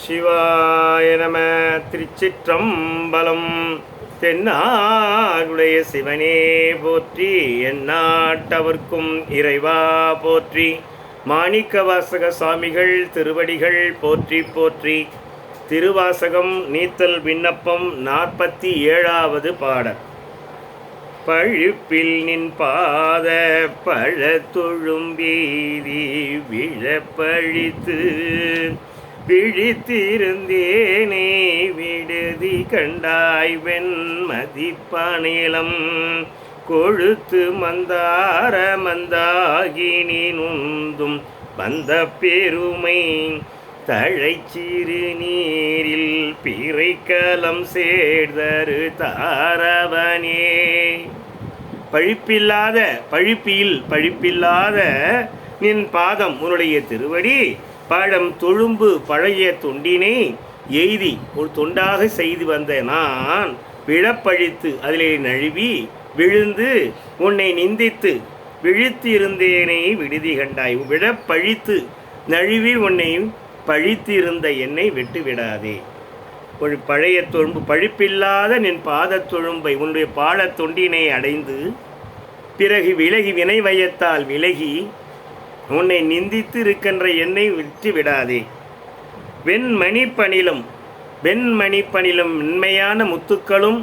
சிவாய நம. திருச்சிற்றம்பலம். தென்னாடுடைய சிவனே போற்றி, எந்நாட்டவர்க்கும் இறைவா போற்றி. மாணிக்கவாசக சுவாமிகள் திருவடிகள் போற்றி போற்றி. திருவாசகம் நீத்தல் விண்ணப்பம் 47வது பாடல். பழிப்பில் நின் பாத பழத்தொழும்பீதி விழப்பழித்து விழித்திருந்தேனே விடுதி கண்டாய் வெண்மதிப்பணிலம் கொழுத்து மந்தார மந்தாகினி நுந்தும் வந்த பெருமை தழைச்சிறு நீரில் பிறைக்கலம் சேர்தரு தாரவனே. பழிப்பில்லாத நின் பாதம் உன்னுடைய திருவடி பழம் தொழும்பு பழைய தொண்டினை எய்தி ஒரு தொண்டாக செய்து வந்த நான் விழப்பழித்து அதிலே நழுவி விழுந்து உன்னை நிந்தித்து விழித்து இருந்தேனை விடுதி கண்டாய். விழப்பழித்து நழுவி உன்னை பழித்து இருந்த என்னை விட்டு விடாதே. ஒரு பழைய தொழும்பு பழிப்பில்லாத நின் பாத தொழும்பை உன்னுடைய பாட தொண்டினை அடைந்து பிறகு விலகி வினை வயத்தால் விலகி உன்னை நிந்தித்து இருக்கின்ற என்னை விட்டு விடாதே. வெண்மணிப்பணிலும் மென்மையான முத்துக்களும்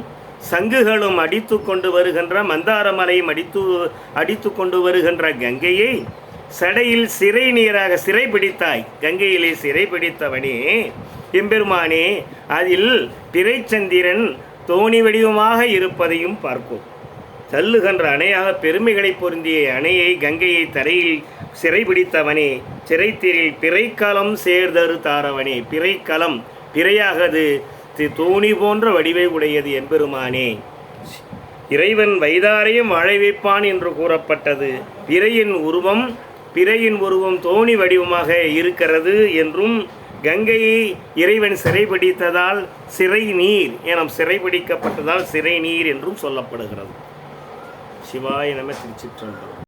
சங்குகளும் அடித்து கொண்டு வருகின்ற மந்தாரமலையும் அடித்து கொண்டு வருகின்ற கங்கையை சடையில் சிறை நீராக சிறைபிடித்தாய். கங்கையிலே சிறைபிடித்தவனே எம்பெருமானே, அதில் பிறைச்சந்திரன் தோணி வடிவமாக இருப்பதையும் பார்ப்போம். தள்ளுகின்ற அணையாக பெருமைகளை பொருந்திய அணையை கங்கையை தரையில் சிறைபிடித்தவனே, சிறைத்தீரில் பிறைக்கலம் சேர்தரு தாரவனே. பிறைக்கலம் பிறையாகது தோணி போன்ற வடிவை உடையது எம்பெருமானே. இறைவன் வைதாரையும் வாழ வைப்பான் என்று கூறப்பட்டது. பிறையின் உருவம் தோணி வடிவமாக இருக்கிறது என்றும், கங்கையை இறைவன் சிறைபிடித்ததால் சிறை நீர் என சிறைபிடிக்கப்பட்டதால் சிறை நீர் என்றும் சொல்லப்படுகிறது. சிவாய நம. திருச்சிற்றம்பலம்.